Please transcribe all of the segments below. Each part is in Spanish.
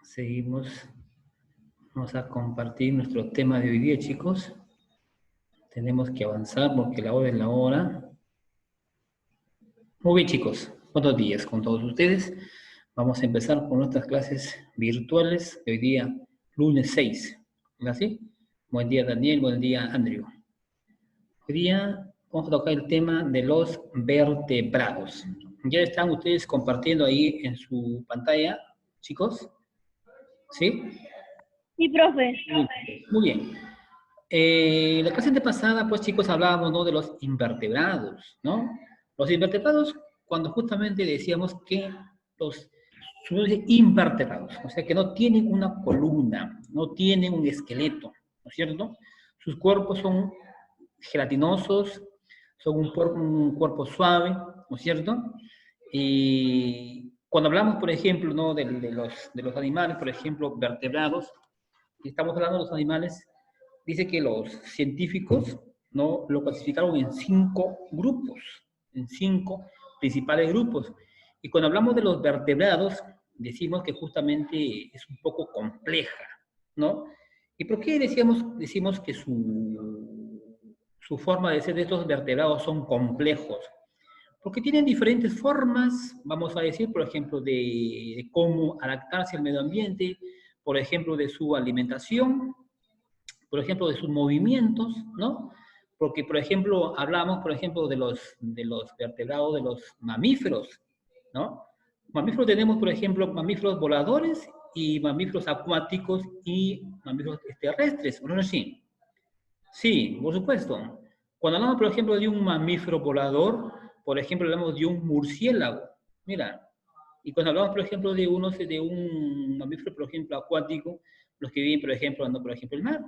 Seguimos. Vamos a compartir nuestro tema de hoy día, chicos. Tenemos que avanzar porque la hora es la hora. Muy bien, chicos. Buenos días con todos ustedes. Vamos a empezar con nuestras clases virtuales de hoy día, lunes 6. ¿Así? Buen día, Daniel. Buen día, Andrew. Hoy día vamos a tocar el tema de los vertebrados. ¿Ya están ustedes compartiendo ahí en su pantalla, chicos? ¿Sí? Sí, profe. Muy bien. La clase antepasada, pues chicos, hablábamos, ¿no?, de los invertebrados, ¿no? Los invertebrados, cuando justamente decíamos que son invertebrados, o sea, que no tienen una columna, no tienen un esqueleto, ¿no es cierto? Sus cuerpos son gelatinosos, son un cuerpo suave, ¿no es cierto? Y cuando hablamos, por ejemplo, ¿no?, de los animales, por ejemplo, vertebrados, y estamos hablando de los animales, dice que los científicos, ¿no?, lo clasificaron en 5 grupos, en 5 principales grupos. Y cuando hablamos de los vertebrados, decimos que justamente es un poco compleja, ¿no? ¿Y por qué decimos que su forma de ser de estos vertebrados son complejos? Porque tienen diferentes formas, vamos a decir, por ejemplo, de cómo adaptarse al medio ambiente, por ejemplo, de su alimentación, por ejemplo, de sus movimientos, ¿no? Porque, por ejemplo, hablamos, por ejemplo, de los vertebrados, de los mamíferos, ¿no? Mamíferos tenemos, por ejemplo, mamíferos voladores y mamíferos acuáticos y mamíferos terrestres, ¿no es así? Sí, por supuesto. Cuando hablamos, por ejemplo, de un mamífero volador, por ejemplo, hablamos de un murciélago. Mira, y cuando hablamos, por ejemplo, de un mamífero, por ejemplo, acuático, los que viven, por ejemplo, andando, por ejemplo, el mar.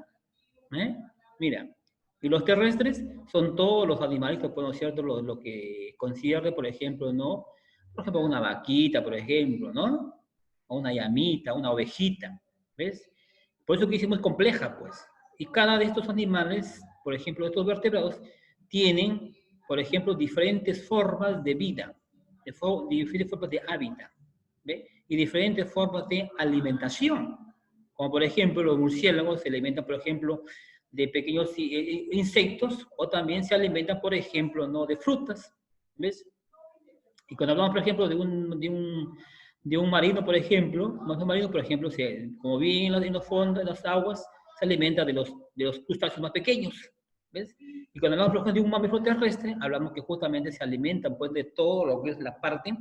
Mira, y los terrestres son todos los animalitos, pues, ¿no es cierto? Lo que concierne, por ejemplo, ¿no? Por ejemplo, una vaquita, por ejemplo, ¿no? O una llamita, una ovejita, ¿ves? Por eso que hicimos compleja, pues. Y cada de estos animales, por ejemplo, estos vertebrados, tienen, por ejemplo, diferentes formas de vida, diferentes formas de hábitat, ¿ve? Y diferentes formas de alimentación. Como por ejemplo, los murciélagos se alimentan, por ejemplo, de pequeños insectos, o también se alimentan, por ejemplo, ¿no?, de frutas, ¿ves? Y cuando hablamos, por ejemplo, de un marino, por ejemplo, un marino, por ejemplo, como vive en los fondos, en las aguas, se alimenta de los crustáceos más pequeños, ¿ves? Y cuando hablamos, por ejemplo, de un mamífero terrestre, hablamos que justamente se alimentan, pues, de todo lo que es la parte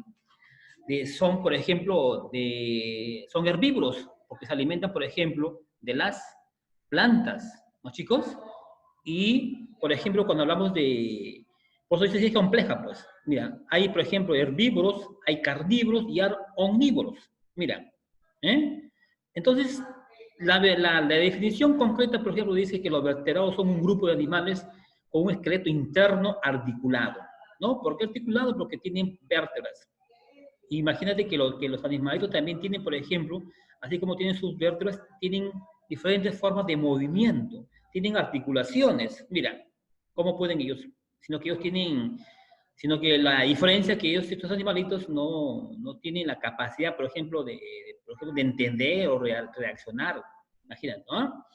son, por ejemplo, son herbívoros, porque se alimentan, por ejemplo, de las plantas, ¿no, chicos? Y, por ejemplo, cuando hablamos por eso es compleja, pues. Mira, hay, por ejemplo, herbívoros, hay carnívoros y hay omnívoros. Mira, ¿eh? Entonces, la definición concreta, por ejemplo, dice que los vertebrados son un grupo de animales con un esqueleto interno articulado, ¿no? ¿Por qué articulado? Porque tienen vértebras. Imagínate que los animalitos también tienen, por ejemplo, así como tienen sus vértebras, tienen diferentes formas de movimiento, tienen articulaciones. Mira, ¿cómo pueden ellos? Sino que la diferencia es que estos animalitos no tienen la capacidad, por ejemplo, de entender o reaccionar. Imagínate, ¿no?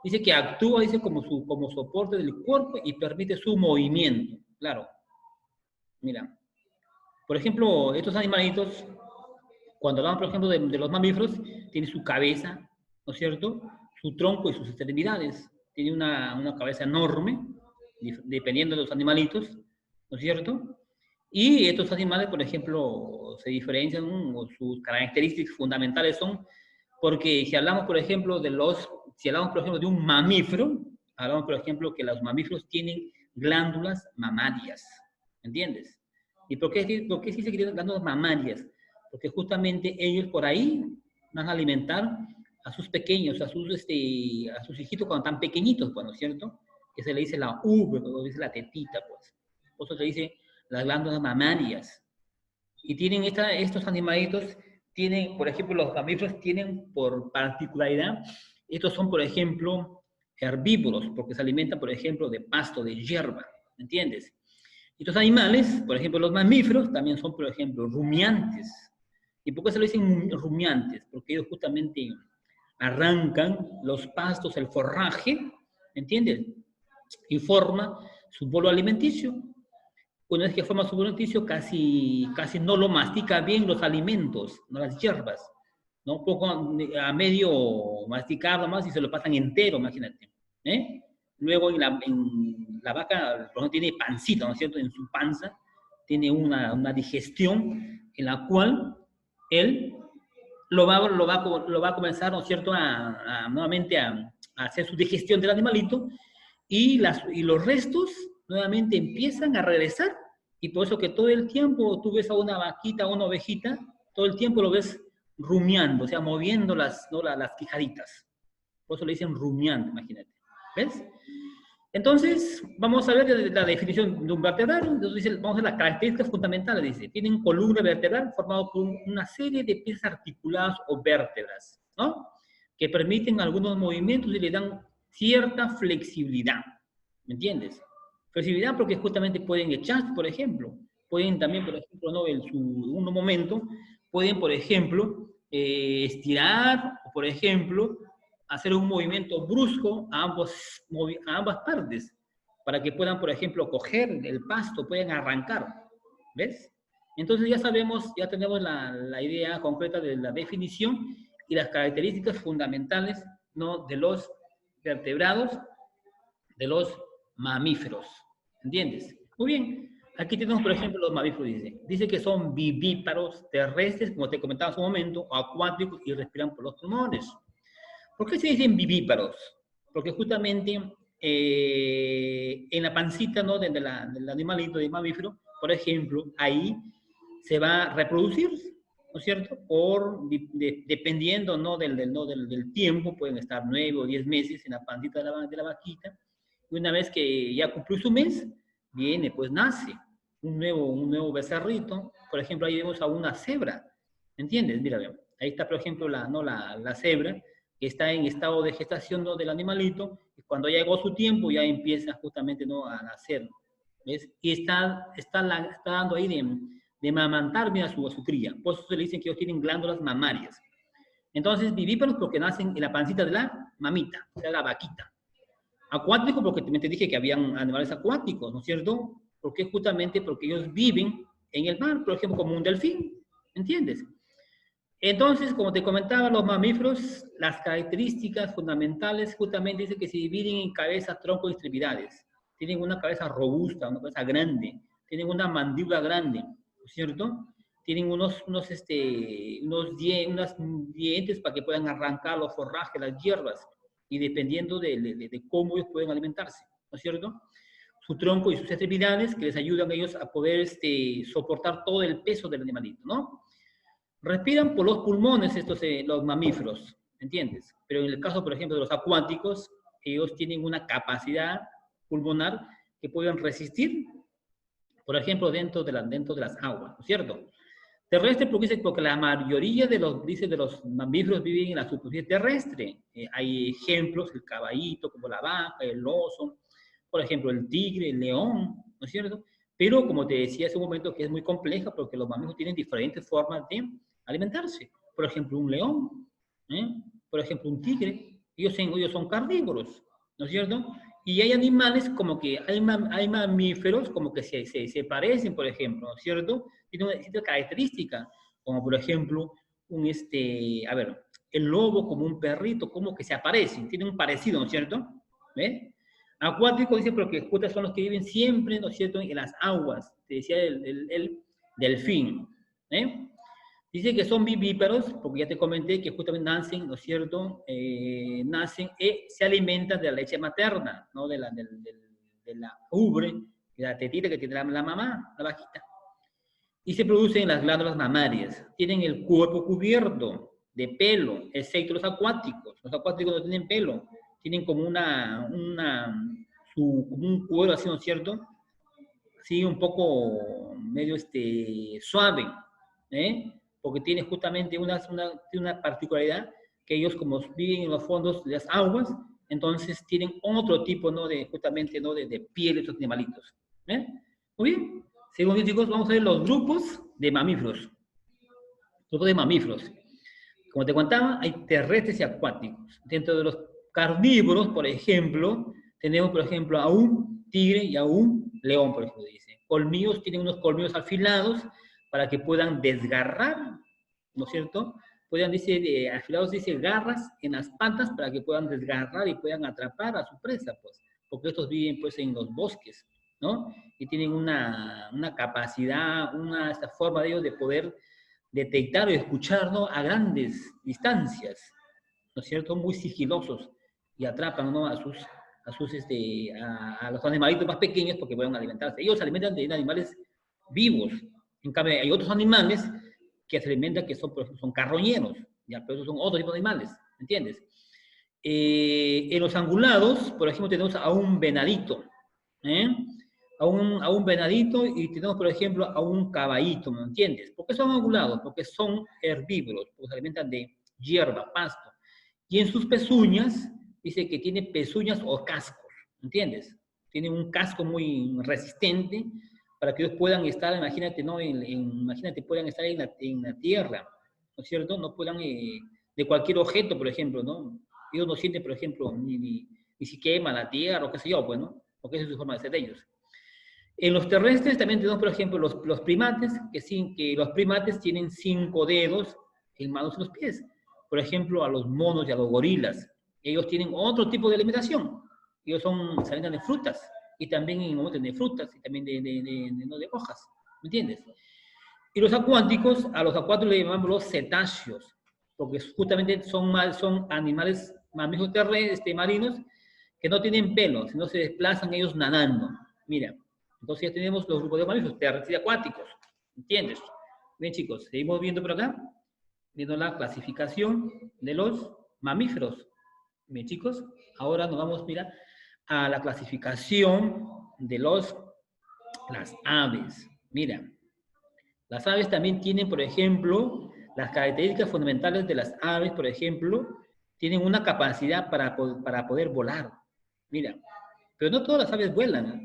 Dice que actúa, dice, como soporte del cuerpo y permite su movimiento. Claro. Mira. Por ejemplo, estos animalitos, cuando hablamos, por ejemplo, de los mamíferos, tienen su cabeza, ¿no es cierto? Su tronco y sus extremidades. Tiene una cabeza enorme, dependiendo de los animalitos, ¿no es cierto? Y estos animales, por ejemplo, se diferencian, o sus características fundamentales son, porque si hablamos, por ejemplo, de un mamífero, hablamos, por ejemplo, que los mamíferos tienen glándulas mamarias, ¿entiendes? ¿Y por qué se dice que tienen glándulas mamarias? Porque justamente ellos por ahí van a alimentar a sus pequeños, a sus hijitos cuando están pequeñitos, pues, ¿no es cierto? Que se le dice la ubre, cuando dice la tetita, pues. Por eso se dice las glándulas mamarias. Y tienen estos animalitos, por ejemplo, los mamíferos tienen por particularidad, estos son, por ejemplo, herbívoros, porque se alimentan, por ejemplo, de pasto, de hierba, ¿me entiendes? Estos animales, por ejemplo, los mamíferos, también son, por ejemplo, rumiantes. ¿Y por qué se lo dicen rumiantes? Porque ellos justamente arrancan los pastos, el forraje, ¿entiendes? Y forma su bolo alimenticio. Una vez que forma su bolo alimenticio, casi no lo mastica bien los alimentos, no las hierbas, ¿no? Poco a medio masticar nomás y se lo pasan entero, imagínate. ¿Eh? Luego en la vaca, por ejemplo, tiene pancita, ¿no es cierto? En su panza tiene una digestión en la cual él lo va a comenzar, ¿no es cierto?, nuevamente a hacer su digestión del animalito y los restos nuevamente empiezan a regresar y por eso que todo el tiempo tú ves a una vaquita, a una ovejita, todo el tiempo lo ves rumiando, o sea, moviendo ¿no? las quijaditas. Por eso le dicen rumiante, imagínate. ¿Ves? Entonces, vamos a ver la definición de un vertebrado. Entonces, vamos a ver las características fundamentales. Dice, tienen columna vertebral formada por una serie de piezas articuladas o vértebras, ¿no? Que permiten algunos movimientos y le dan cierta flexibilidad. ¿Me entiendes? Flexibilidad porque justamente pueden echarse, por ejemplo. Pueden también, por ejemplo, ¿no? En un momento, pueden, por ejemplo, estirar, o por ejemplo, hacer un movimiento brusco a ambas partes, para que puedan, por ejemplo, coger el pasto, pueden arrancar, ¿ves? Entonces ya sabemos, ya tenemos la idea concreta de la definición y las características fundamentales, ¿no? De los vertebrados, de los mamíferos, ¿entiendes? Muy bien, aquí tenemos, por ejemplo, los mamíferos, dice que son vivíparos, terrestres, como te comentaba hace un momento, acuáticos y respiran por los pulmones. ¿Por qué se dicen vivíparos? Porque justamente en la pancita, ¿no? del animalito, del mamífero, por ejemplo, ahí se va a reproducir, ¿no es cierto? Dependiendo, ¿no? Del tiempo, pueden estar 9 o 10 meses en la pancita de la vaquita, y una vez que ya cumplió su mes, viene, pues nace un nuevo becerrito. Por ejemplo, ahí vemos a una cebra, ¿entiendes? Mira, ahí está, por ejemplo, la cebra, que está en estado de gestación, ¿no? Del animalito, y cuando ya llegó su tiempo ya empieza justamente, ¿no? A nacer, ¿ves? Y está dando ahí de mamantar bien a su cría. Por eso se le dicen que ellos tienen glándulas mamarias. Entonces, vivíparos porque nacen en la pancita de la mamita, o sea, la vaquita. Acuáticos porque también te dije que habían animales acuáticos, ¿no es cierto? Porque justamente porque ellos viven en el mar, por ejemplo, como un delfín, ¿entiendes? Entonces, como te comentaba, los mamíferos, las características fundamentales justamente dice que se dividen en cabeza, tronco y extremidades. Tienen una cabeza robusta, una cabeza grande, tienen una mandíbula grande, ¿no es cierto? Tienen unos dientes para que puedan arrancar los forrajes, las hierbas, y dependiendo de cómo ellos pueden alimentarse, ¿no es cierto? Su tronco y sus extremidades que les ayudan a ellos a poder soportar todo el peso del animalito, ¿no? Respiran por los pulmones los mamíferos, ¿entiendes? Pero en el caso, por ejemplo, de los acuáticos, ellos tienen una capacidad pulmonar que pueden resistir, por ejemplo, dentro de las aguas, ¿no es cierto? Terrestre porque la mayoría de los mamíferos viven en la superficie terrestre. Hay ejemplos, el caballito, como la vaca, el oso, por ejemplo, el tigre, el león, ¿no es cierto? Pero, como te decía hace un momento, que es muy compleja porque los mamíferos tienen diferentes formas de alimentarse. Por ejemplo, un león, ¿eh? Por ejemplo, un tigre, ellos son carnívoros, ¿no es cierto? Y hay animales como que, hay mamíferos como que se parecen, por ejemplo, ¿no es cierto? Tienen una cierta característica, como por ejemplo, el lobo como un perrito, como que se aparecen, tienen un parecido, ¿no es cierto? ¿Ves? Acuáticos, dice, porque justo son los que viven siempre, ¿no es cierto?, en las aguas. Te decía el delfín. Dice que son vivíparos, porque ya te comenté que justamente nacen, ¿no es cierto?, nacen y se alimentan de la leche materna, ¿no?, de la ubre, de la tetita que tiene la mamá, la vaquita. Y se producen en las glándulas mamarias. Tienen el cuerpo cubierto de pelo, excepto los acuáticos. Los acuáticos no tienen pelo. Tienen como como un cuero así, ¿no es cierto? Así un poco medio suave, ¿eh? Porque tiene justamente una particularidad que ellos como viven en los fondos de las aguas, entonces tienen otro tipo, ¿no? Justamente, ¿no? De piel de estos animalitos. ¿Eh? Muy bien. Según chicos, vamos a ver los grupos de mamíferos. Grupo de mamíferos. Como te contaba, hay terrestres y acuáticos. Dentro de los carnívoros, por ejemplo, tenemos, por ejemplo, a un tigre y a un león, por ejemplo, dice. Colmillos, tienen unos colmillos afilados para que puedan desgarrar, ¿no es cierto? Puedan, dice, afilados, dice, garras en las patas para que puedan desgarrar y puedan atrapar a su presa, pues, porque estos viven, pues, en los bosques, ¿no? Y tienen una capacidad, esta forma de ellos de poder detectar o escuchar, ¿no?, a grandes distancias, ¿no es cierto? Muy sigilosos y atrapan, ¿no?, a los animalitos más pequeños porque pueden alimentarse. Ellos se alimentan de animales vivos. En cambio, hay otros animales que se alimentan que son, por ejemplo, son carroñeros, ya, pero esos son otro tipo de animales, ¿entiendes? En los angulados, por ejemplo, tenemos a un venadito, ¿eh? A un venadito y tenemos, por ejemplo, a un caballito, ¿me entiendes? ¿Por qué son angulados? Porque son herbívoros, porque se alimentan de hierba, pasto. Y en sus pezuñas, dice que tiene pezuñas o cascos, ¿entiendes? Tienen un casco muy resistente para que ellos puedan estar, imagínate, ¿no? Imagínate, puedan estar en la tierra, ¿no es cierto? No puedan, de cualquier objeto, por ejemplo, ¿no? Ellos no sienten, por ejemplo, ni si quema la tierra o qué sé yo, pues, ¿no? Porque esa es su forma de ser de ellos. En los terrestres también tenemos, por ejemplo, los primates, que los primates tienen 5 dedos en manos y los pies. Por ejemplo, a los monos y a los gorilas. Ellos tienen otro tipo de alimentación. Ellos se alimentan de frutas y también en momentos de frutas y también de hojas. ¿Me entiendes? Y los acuáticos, a los acuáticos le llamamos los cetáceos, porque justamente son animales mamíferos terrestres, marinos, que no tienen pelo, sino se desplazan ellos nadando. Mira, entonces ya tenemos los grupos de mamíferos terrestres y acuáticos. ¿Entiendes? Bien, chicos, seguimos viendo por acá, viendo la clasificación de los mamíferos. Bien, chicos, ahora nos vamos, mira, a la clasificación de las aves. Mira, las aves también tienen, por ejemplo, las características fundamentales de las aves, por ejemplo, tienen una capacidad para poder volar. Mira, pero no todas las aves vuelan, ¿eh?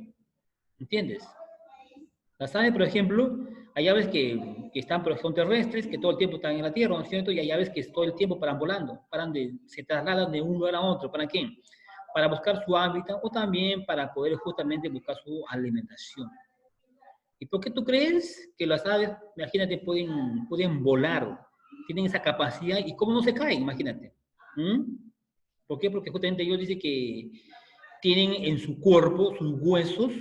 ¿Entiendes? Las aves, por ejemplo, hay aves que están, por ejemplo, terrestres, que todo el tiempo están en la tierra, ¿no es cierto? Y hay aves que todo el tiempo paran volando, se trasladan de un lugar a otro. ¿Para qué? Para buscar su hábitat o también para poder justamente buscar su alimentación. ¿Y por qué tú crees que las aves, imagínate, pueden volar? Tienen esa capacidad y cómo no se caen, imagínate. ¿Mm? ¿Por qué? Porque justamente ellos dicen que tienen en su cuerpo sus huesos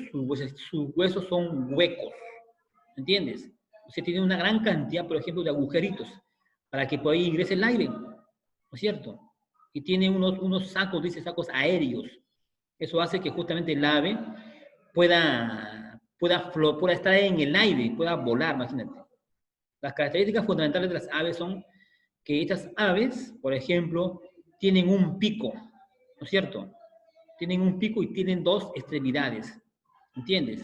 son huecos, ¿entiendes? O sea, tienen una gran cantidad, por ejemplo, de agujeritos para que por ahí ingrese el aire, ¿no es cierto? Y tiene unos sacos, dice sacos aéreos. Eso hace que justamente el ave pueda estar en el aire, pueda volar, imagínate. Las características fundamentales de las aves son que estas aves, por ejemplo, tienen un pico, ¿no es cierto? Tienen un pico y tienen 2 extremidades, ¿entiendes?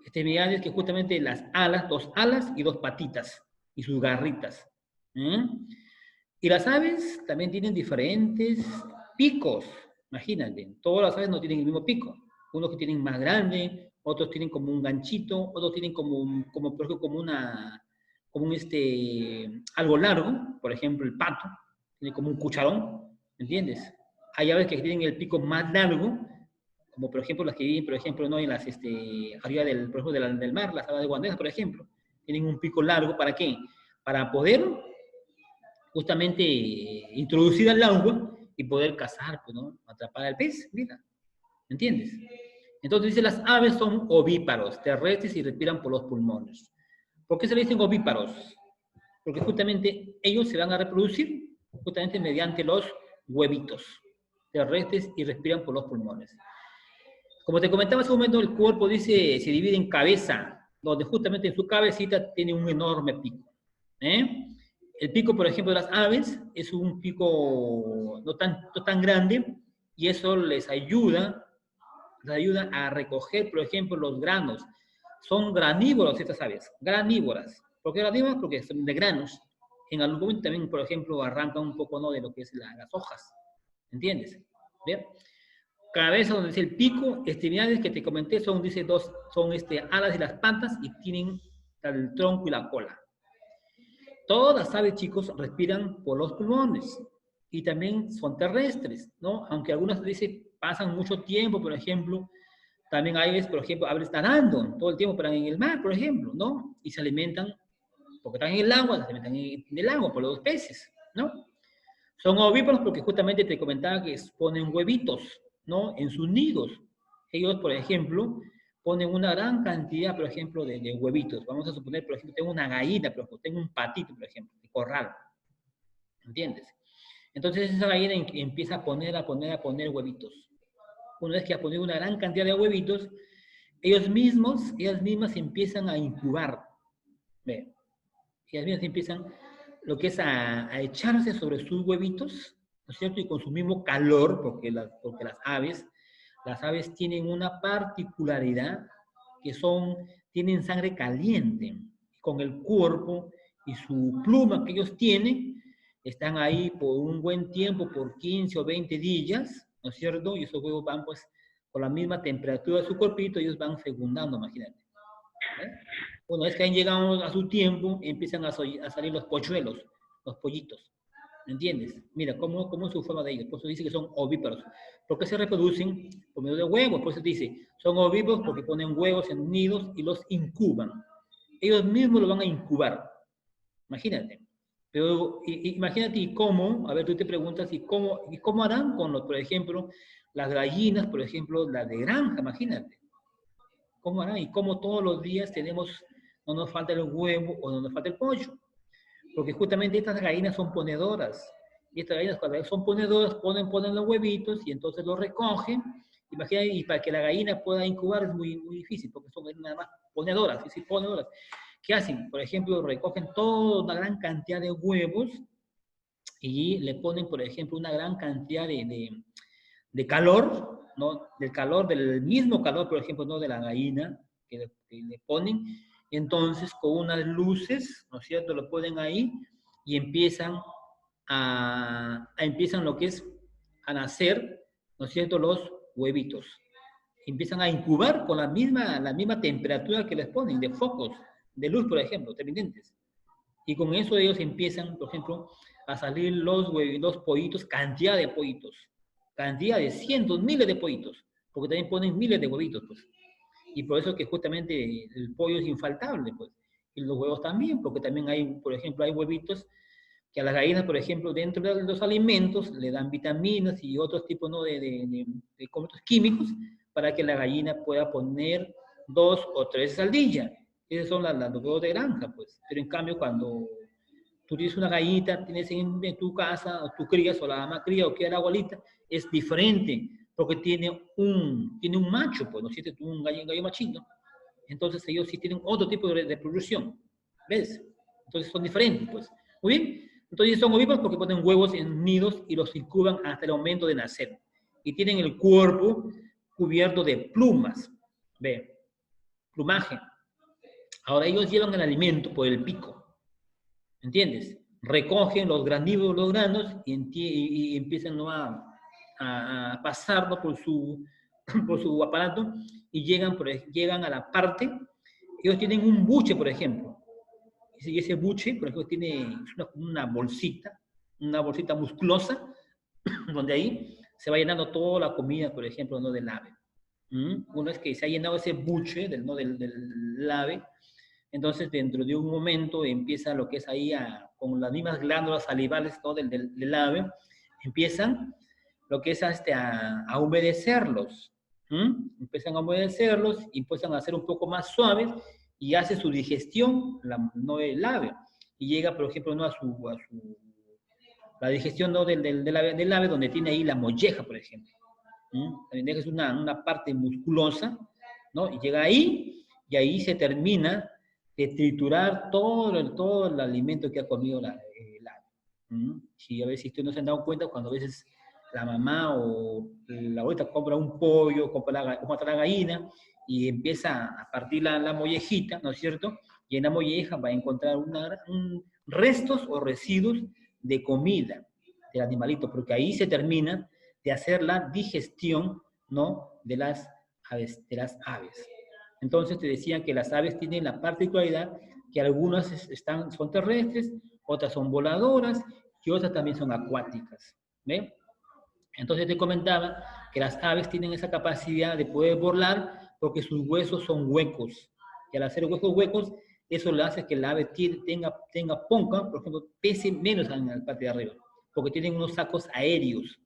Extremidades que justamente las alas, 2 alas y 2 patitas, y sus garritas. ¿Eh? Y las aves también tienen diferentes picos, imagínate, todas las aves no tienen el mismo pico, unos que tienen más grande, otros tienen como un ganchito, otros tienen por ejemplo, algo largo, por ejemplo, el pato, tiene como un cucharón, ¿entiendes? Hay aves que tienen el pico más largo, como por ejemplo las que viven, por ejemplo, ¿no?, en arriba por ejemplo, del mar, las aves de guandesa, por ejemplo, tienen un pico largo, ¿para qué? Para poder justamente introducir al agua y poder cazar, pues, ¿no? Atrapar al pez, mira, ¿me entiendes? Entonces dice, las aves son ovíparos, terrestres y respiran por los pulmones. ¿Por qué se le dicen ovíparos? Porque justamente ellos se van a reproducir justamente mediante los huevitos terrestres y respiran por los pulmones. Como te comentaba hace un momento, el cuerpo, dice, se divide en cabeza, donde justamente en su cabecita tiene un enorme pico. ¿Eh? El pico, por ejemplo, de las aves es un pico no tan grande y eso les ayuda a recoger, por ejemplo, los granos. Son granívoros estas aves, granívoras. ¿Por qué granívoras? Porque son de granos. En algún momento también, por ejemplo, arrancan un poco, ¿no?, de lo que es las hojas. ¿Entiendes? ¿Bien? Cabeza, donde dice el pico, extremidades que te comenté son, dice, alas y las patas y tienen el tronco y la cola. Todas las aves, chicos, respiran por los pulmones y también son terrestres, ¿no? Aunque algunas veces pasan mucho tiempo, por ejemplo, también hay aves, por ejemplo, aves nadando todo el tiempo, pero en el mar, por ejemplo, ¿no? Y se alimentan, porque están en el agua, se alimentan en el agua por los peces, ¿no? Son ovíparos porque justamente te comentaba que ponen huevitos, ¿no? En sus nidos. Ellos, por ejemplo, ponen una gran cantidad, por ejemplo, de huevitos. Vamos a suponer, por ejemplo, tengo una gallina, por ejemplo, tengo un patito, por ejemplo, de corral. ¿Entiendes? Entonces esa gallina empieza a poner huevitos. Una vez que ha ponido una gran cantidad de huevitos, ellas mismas empiezan a incubar. ¿Ve? Ellas mismas empiezan lo que es a echarse sobre sus huevitos, ¿no es cierto? Y con su mismo calor, porque las aves tienen una particularidad que tienen sangre caliente, con el cuerpo y su pluma que ellos tienen, están ahí por un buen tiempo, por 15 o 20 días, ¿no es cierto? Y esos huevos van pues con la misma temperatura de su cuerpito, ellos van fecundando, imagínate. ¿Eh? Una vez que han llegado a su tiempo, empiezan a salir los polluelos, los pollitos. ¿Me entiendes? Mira, cómo es su forma de ellos. Por eso dice que son ovíparos. ¿Por qué se reproducen? Por medio de huevos. Por eso dice, son ovíparos porque ponen huevos en nidos y los incuban. Ellos mismos los van a incubar. Imagínate. Pero imagínate y cómo, a ver, tú te preguntas, ¿y cómo harán con los, por ejemplo, las gallinas, por ejemplo, las de granja? Imagínate. ¿Cómo harán? Y cómo todos los días no nos falta el huevo o no nos falta el pollo. Porque justamente estas gallinas son ponedoras. Y estas gallinas cuando son ponedoras ponen los huevitos y entonces los recogen. Imagínate, y para que la gallina pueda incubar es muy, muy difícil, porque son nada más ponedoras, ¿sí? Ponedoras. ¿Qué hacen? Por ejemplo, recogen toda una gran cantidad de huevos y le ponen, por ejemplo, una gran cantidad de calor, ¿no? Del mismo calor, por ejemplo, ¿no? De la gallina que le ponen. Entonces, con unas luces, ¿no es cierto?, lo ponen ahí y empiezan lo que es a nacer, ¿no es cierto?, los huevitos. Empiezan a incubar con la misma temperatura que les ponen, de focos, de luz, por ejemplo, intermitentes. Y con eso ellos empiezan, por ejemplo, a salir los pollitos, cantidad de pollitos, cantidad de cientos, miles de pollitos, porque también ponen miles de huevitos, pues. Y por eso que justamente el pollo es infaltable, pues. Y los huevos también, porque también hay, por ejemplo, hay huevitos que a las gallinas, por ejemplo, dentro de los alimentos le dan vitaminas y otros tipos, ¿no? de compuestos químicos para que la gallina pueda poner 2 o 3 al día. Esos son los huevos de granja, pues. Pero en cambio, cuando tú tienes una gallita, tienes en tu casa, o tú crías, o la mamá cría, o queda la abuelita, es diferente, porque tiene un macho, pues, ¿no es cierto? Un gallo machito. Entonces ellos sí tienen otro tipo de reproducción, ¿ves? Entonces son diferentes, pues. Muy bien. Entonces son ovíparos porque ponen huevos en nidos y los incuban hasta el momento de nacer. Y tienen el cuerpo cubierto de plumas, ¿ve? Plumaje. Ahora ellos llevan el alimento por el pico, ¿entiendes? Recogen los granívoros, los granos y empiezan, ¿no? a pasar, ¿no? por su aparato y llegan a la parte. Ellos tienen un buche, por ejemplo. Y ese buche, por ejemplo, tiene una bolsita musculosa, donde ahí se va llenando toda la comida, por ejemplo, ¿no? Del ave. Una vez que se ha llenado ese buche del ave, entonces dentro de un momento empieza lo que es ahí, con las mismas glándulas salivales, ¿no? del ave, empiezan lo que es a humedecerlos. Empiezan a humedecerlos y empiezan a ser un poco más suaves y hace su digestión, no el ave. Y llega, por ejemplo, ¿no? la digestión, ¿no? del ave, donde tiene ahí la molleja, por ejemplo. También es una parte musculosa, ¿no? Y llega ahí, y ahí se termina de triturar todo el alimento que ha comido el ave. Si a veces ustedes no se han dado cuenta, cuando a veces la mamá o la abuela compra un pollo, compra la gallina, y empieza a partir la mollejita, ¿no es cierto? Y en la molleja va a encontrar restos o residuos de comida del animalito, porque ahí se termina de hacer la digestión, ¿no? de las aves. Entonces te decía que las aves tienen la particularidad que algunas son terrestres, otras son voladoras y otras también son acuáticas. ¿Ve? Entonces te comentaba que las aves tienen esa capacidad de poder volar porque sus huesos son huecos. Y al hacer huesos huecos, eso le hace que el ave tenga ponca, por ejemplo, pese menos en la parte de arriba, porque tienen unos sacos aéreos.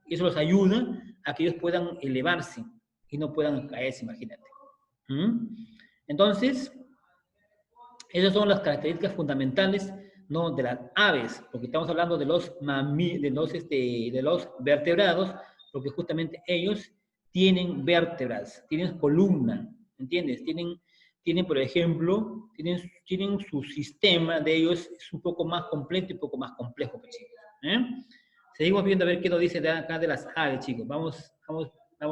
Eso los ayuda a que ellos puedan elevarse y no puedan caerse, imagínate. Entonces, esas son las características fundamentales, ¿no?, de las aves, porque estamos hablando de los vertebrados, porque justamente ellos tienen vértebras, tienen columna, ¿entiendes? Tienen por ejemplo, tienen su sistema de ellos, es un poco más completo y un poco más complejo, pues, chicos. Seguimos viendo a ver qué nos dice de acá de las aves, chicos. Vamos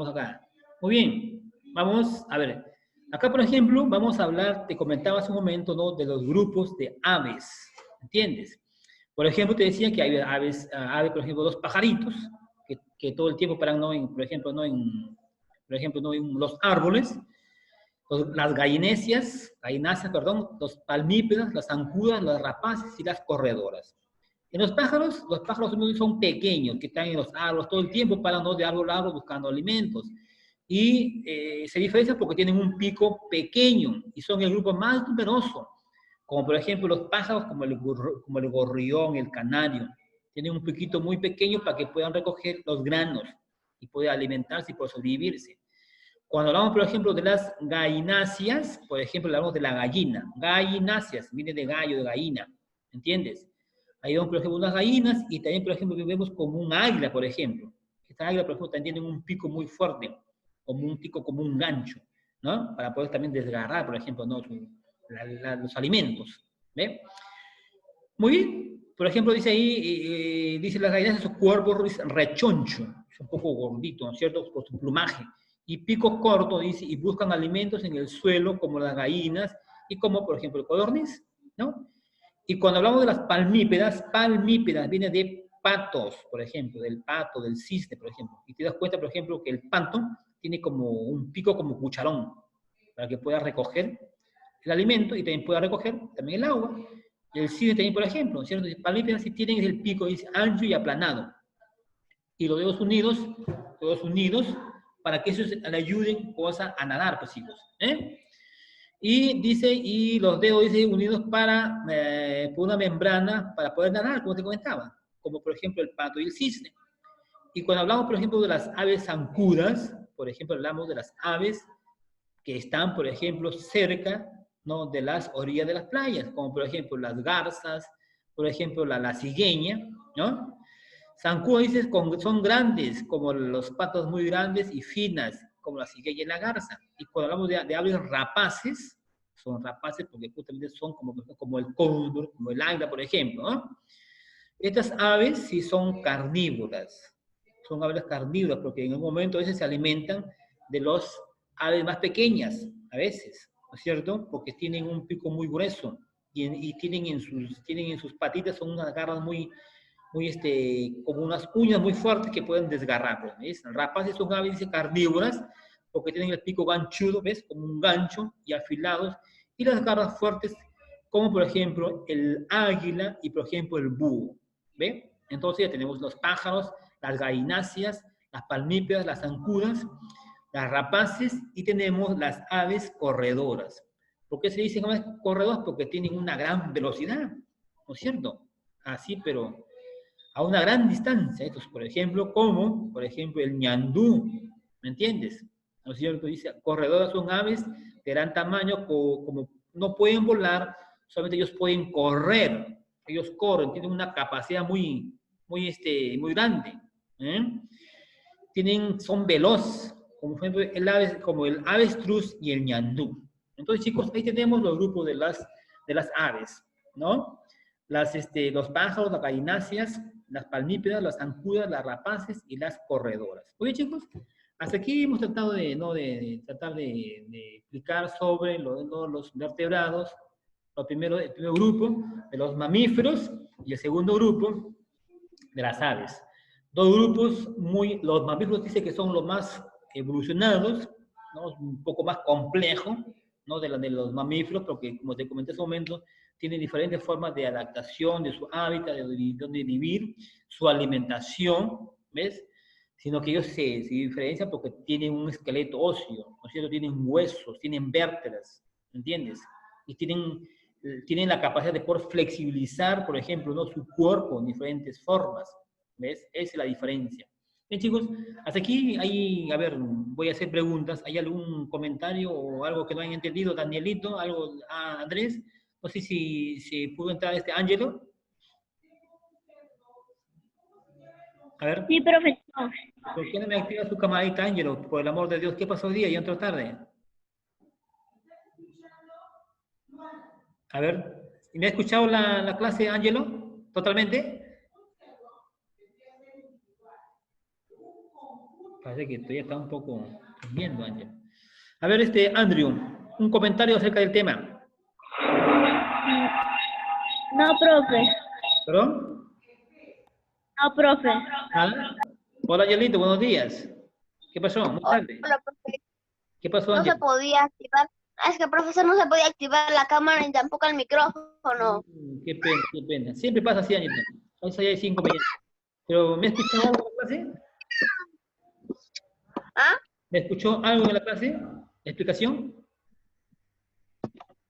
acá. Muy bien, vamos a ver. Acá, por ejemplo, vamos a hablar, te comentaba hace un momento, ¿no?, de los grupos de aves, ¿entiendes? Por ejemplo, te decía que hay aves, por ejemplo, los pajaritos, que todo el tiempo paran, ¿no?, por ejemplo, ¿no?, en los árboles, las gallináceas, los palmípedas, las zancudas, las rapaces y las corredoras. En los pájaros son pequeños, que están en los árboles todo el tiempo, paran, ¿no?, de árbol a árbol buscando alimentos. Y se diferencian porque tienen un pico pequeño y son el grupo más numeroso, como por ejemplo los pájaros como el gorrión, el canario, tienen un piquito muy pequeño para que puedan recoger los granos y puedan alimentarse y poder sobrevivirse. Cuando hablamos, por ejemplo, de las gallináceas, por ejemplo, hablamos de la gallina. Gallináceas, viene de gallo, de gallina, ¿entiendes? Ahí vemos, por ejemplo, unas gallinas y también, por ejemplo, vemos como un águila, por ejemplo. Esta águila, por ejemplo, también tiene un pico muy fuerte, como un pico, como un gancho, ¿no? Para poder también desgarrar, por ejemplo, ¿no?, los alimentos, ¿ve? Muy bien. Por ejemplo, dice ahí, dice las gallinas, su cuerpo es rechoncho, es un poco gordito, ¿no es cierto?, por su plumaje. Y pico corto, dice, y buscan alimentos en el suelo, como las gallinas, y como, por ejemplo, el codorniz, ¿no? Y cuando hablamos de las palmípedas viene de patos, por ejemplo, del pato, del cisne, por ejemplo. Y te das cuenta, por ejemplo, que el pato tiene como un pico como cucharón, para que pueda recoger el alimento y también pueda recoger también el agua. Y el cisne también, por ejemplo, ¿cierto? Palmípedas sí tienen el pico, dice, ancho y aplanado. Y los dedos unidos, para que eso le ayuden a nadar, pues, hijos. Y dice, y los dedos, dice, unidos por una membrana para poder nadar, como te comentaba, como por ejemplo el pato y el cisne. Y cuando hablamos, por ejemplo, de las aves zancudas, por ejemplo, hablamos de las aves que están, por ejemplo, cerca, ¿no?, de las orillas de las playas, como por ejemplo las garzas, por ejemplo la cigueña, ¿no? Zancudas, dices, son grandes, como los patos muy grandes y finas, como la cigueña y la garza. Y cuando hablamos de aves rapaces, son rapaces porque justamente son como el cóndor, como el águila, por ejemplo, ¿no? Estas aves sí son carnívoras, son aves carnívoras porque en un momento a veces se alimentan de los aves más pequeñas, a veces, ¿no es cierto? Porque tienen un pico muy grueso y tienen en sus patitas, son unas garras como unas uñas muy fuertes que pueden desgarrar, ¿ves? Rapaces son aves, dice, carnívoras, porque tienen el pico ganchudo, ¿ves? Como un gancho y afilados, y las garras fuertes, como por ejemplo el águila y por ejemplo el búho, ¿ve? Entonces ya tenemos los pájaros, las gallináceas, las palmípedas, las zancudas, las rapaces y tenemos las aves corredoras. ¿Por qué se dicen aves corredoras? Porque tienen una gran velocidad, ¿no es cierto? Así, pero a una gran distancia. Estos, por ejemplo, como, por ejemplo, el ñandú, ¿me entiendes? ¿No es cierto? Dice, corredoras son aves de gran tamaño, como no pueden volar, solamente ellos pueden correr. Ellos corren, tienen una capacidad muy grande. Son veloz, como por ejemplo como el avestruz y el ñandú. Entonces, chicos, ahí tenemos los grupos de las aves, ¿no? Los pájaros, las gallináceas, las palmípedas, las zancudas, las rapaces y las corredoras. Oye, chicos, hasta aquí hemos tratado de explicar sobre los vertebrados, el primer grupo de los mamíferos y el segundo grupo de las aves. Dos grupos, los mamíferos dice que son los más evolucionados, ¿no? Un poco más complejo, ¿no? De los mamíferos, porque como te comenté hace un momento, tienen diferentes formas de adaptación de su hábitat, de donde vivir, su alimentación, ¿ves? Sino que ellos se diferencian porque tienen un esqueleto óseo, ¿no es cierto? Tienen huesos, tienen vértebras, ¿entiendes? Y tienen la capacidad de poder flexibilizar, por ejemplo, ¿no? Su cuerpo en diferentes formas, ¿ves? Esa es la diferencia. Bien, chicos, hasta aquí a ver, voy a hacer preguntas. ¿Hay algún comentario o algo que no hayan entendido? Danielito, algo, Andrés, no sé si pudo entrar Ángelo. A ver. Sí, profe. No. ¿Por qué no me activa su camarita, Ángelo? Por el amor de Dios, ¿qué pasó hoy día? Yo entro tarde. A ver, ¿me ha escuchado la clase, Ángelo? ¿Totalmente? Parece que todavía está un poco viendo, Ángelo. A ver, Andrew, un comentario acerca del tema. No, profe. ¿Perdón? No, profe. ¿Nada? Hola, Angelito, buenos días. ¿Qué pasó? Muy tarde. Hola, profe. ¿Qué pasó, No se Ángel? podía activar. Es que, profesor, no se podía activar la cámara ni tampoco el micrófono. Qué pena, qué pena. Siempre pasa así, Ángel. Hoy ya hay 5 millones. ¿Pero me escuchó algo en la clase? ¿Ah? ¿Me escuchó algo en la clase? ¿Explicación?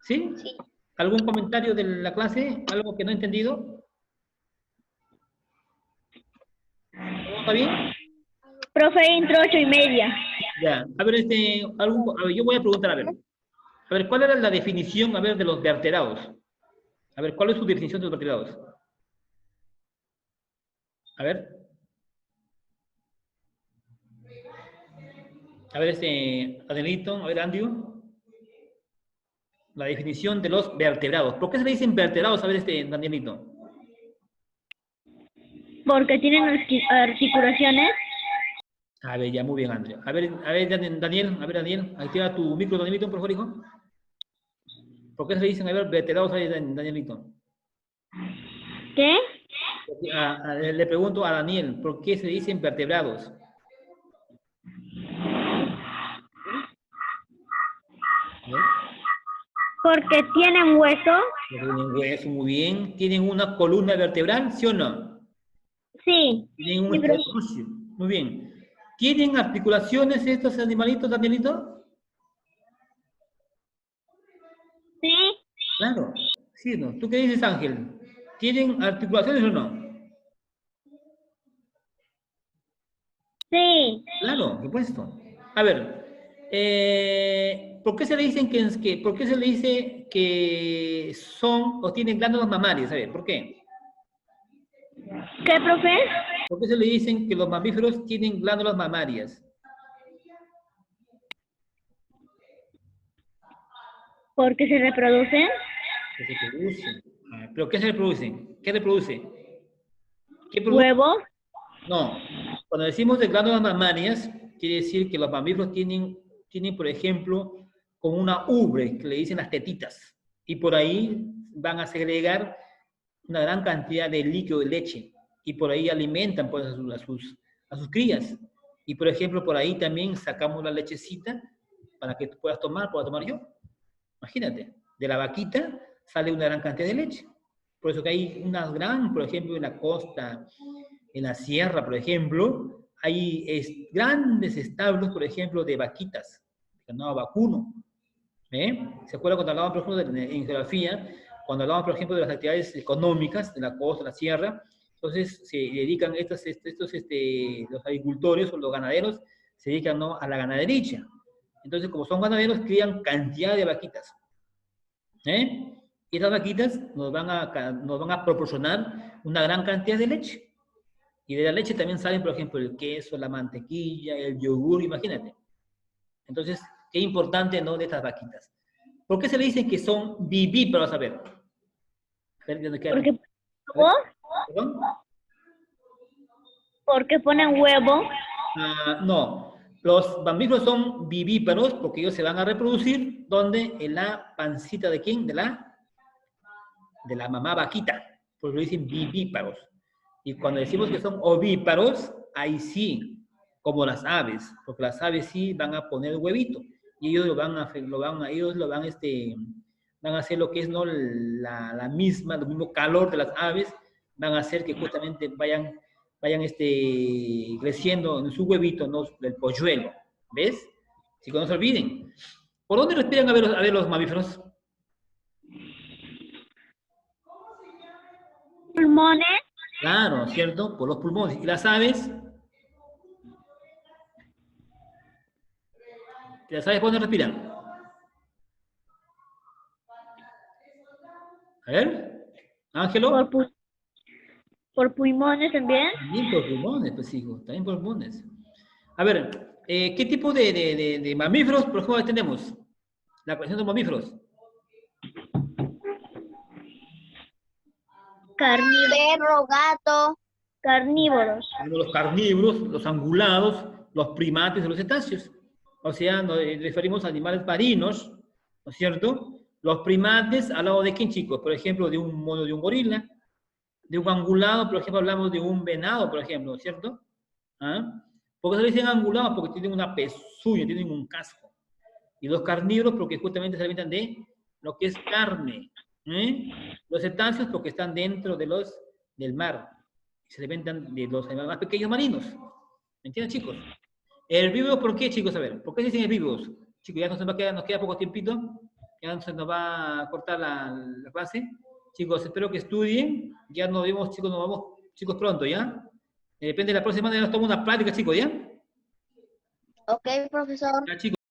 ¿Sí? Sí. ¿Algún comentario de la clase? ¿Algo que no he entendido? ¿Todo está bien? Profe, intro 8:30. Ya. A ver, a ver, yo voy a preguntar, a ver, ¿cuál era la definición, a ver, de los vertebrados? A ver, ¿cuál es su definición de los vertebrados? A ver. A ver, Adelito, a ver, Andrew. La definición de los vertebrados. ¿Por qué se le dicen vertebrados? A ver, Danielito. Porque tienen articulaciones. A ver, ya, muy bien, Andrew. A ver, Daniel, activa tu micro, Danielito, por favor, hijo. ¿Por qué se le dicen, a ver, vertebrados a Danielito? ¿Qué? Le pregunto a Daniel, ¿por qué se le dicen vertebrados? Porque tienen hueso. Tienen hueso, muy bien. ¿Tienen una columna vertebral, sí o no? Sí. Tienen un Sí, profe. esqueleto óseo. Muy bien. ¿Tienen articulaciones estos animalitos, Danielito? Sí. Claro. Sí, ¿no? ¿Tú qué dices, Ángel? ¿Tienen articulaciones o no? Sí. Claro, por supuesto. A ver, ¿por qué se le dicen por qué se le dice que son o tienen glándulas mamarias? A ver, ¿por qué? ¿Qué, profe? ¿Por qué se le dicen que los mamíferos tienen glándulas mamarias? Porque se reproducen. Que se reproducen. ¿Pero qué se reproducen? ¿Qué reproduce? ¿Qué produce? Huevo. No. Cuando decimos de glándulas mamarias, quiere decir que los mamíferos tienen, por ejemplo, como una ubre, que le dicen las tetitas. Y por ahí van a segregar una gran cantidad de líquido de leche. Y por ahí alimentan pues, a sus crías. Y por ejemplo, por ahí también sacamos la lechecita para que tú pueda tomar yo. Imagínate, de la vaquita sale una gran cantidad de leche. Por eso que hay por ejemplo, en la costa, en la sierra, por ejemplo, hay grandes establos, por ejemplo, de vaquitas, ganado vacuno. ¿Se acuerdan cuando hablaban, por ejemplo, en geografía, cuando hablaban, por ejemplo, de las actividades económicas de la costa, de la sierra? Entonces se dedican los agricultores o los ganaderos, se dedican, ¿no?, a la ganadería. Entonces, como son ganaderos, crían cantidad de vaquitas. Y esas vaquitas nos van a proporcionar una gran cantidad de leche. Y de la leche también salen, por ejemplo, el queso, la mantequilla, el yogur, imagínate. Entonces, qué importante, ¿no?, de estas vaquitas. ¿Por qué se le dicen que son vivíparos? A ver. A ver, ¿dónde queda? Porque A ver, huevo. ¿perdón? Porque ponen huevo. No. Los mamíferos son vivíparos porque ellos se van a reproducir, ¿dónde? En la pancita de ¿quién? De la mamá vaquita. Por eso dicen vivíparos. Y cuando decimos que son ovíparos, ahí sí, como las aves, porque las aves sí van a poner huevito. y ellos van a hacer lo que es, ¿no? el mismo calor de las aves, van a hacer que justamente vayan creciendo en su huevito, ¿no? Del polluelo, ¿ves? Chicos, no se olviden. ¿Por dónde respiran a ver los mamíferos? Pulmones. Claro, ¿cierto? Por los pulmones. ¿Y las aves? ¿Las aves por dónde respiran? A ver, Ángelo. Por pulmones también. También por pulmones, pues hijo, también por pulmones. A ver, ¿qué tipo de mamíferos, por ejemplo, tenemos? La colección de mamíferos. Perro, gato. Carnívoros. Tenemos los carnívoros, los angulados, los primates y los cetáceos. O sea, nos referimos a animales marinos, ¿no es cierto? Los primates, ¿al lado de quién, chicos? Por ejemplo, de un mono de un gorila. De un angulado, por ejemplo, hablamos de un venado, por ejemplo, ¿cierto? ¿Ah? ¿Por qué se le dicen angulados? Porque tienen una pezuña, tienen un casco. Y los carnívoros porque justamente se alimentan de lo que es carne. Los cetáceos porque están dentro del mar. Se alimentan de los animales más pequeños marinos. ¿Me entienden, chicos? Herbívoros, ¿por qué, chicos? A ver, ¿por qué se dicen herbívoros? Chicos, ya nos queda poco tiempito. Ya se nos va a cortar la clase. Chicos, espero que estudien. Ya nos vemos, chicos, nos vamos, chicos, pronto, ¿ya? Depende de la próxima semana, nos tomamos una plática, chicos, ¿ya? Ok, profesor. Ya, chicos.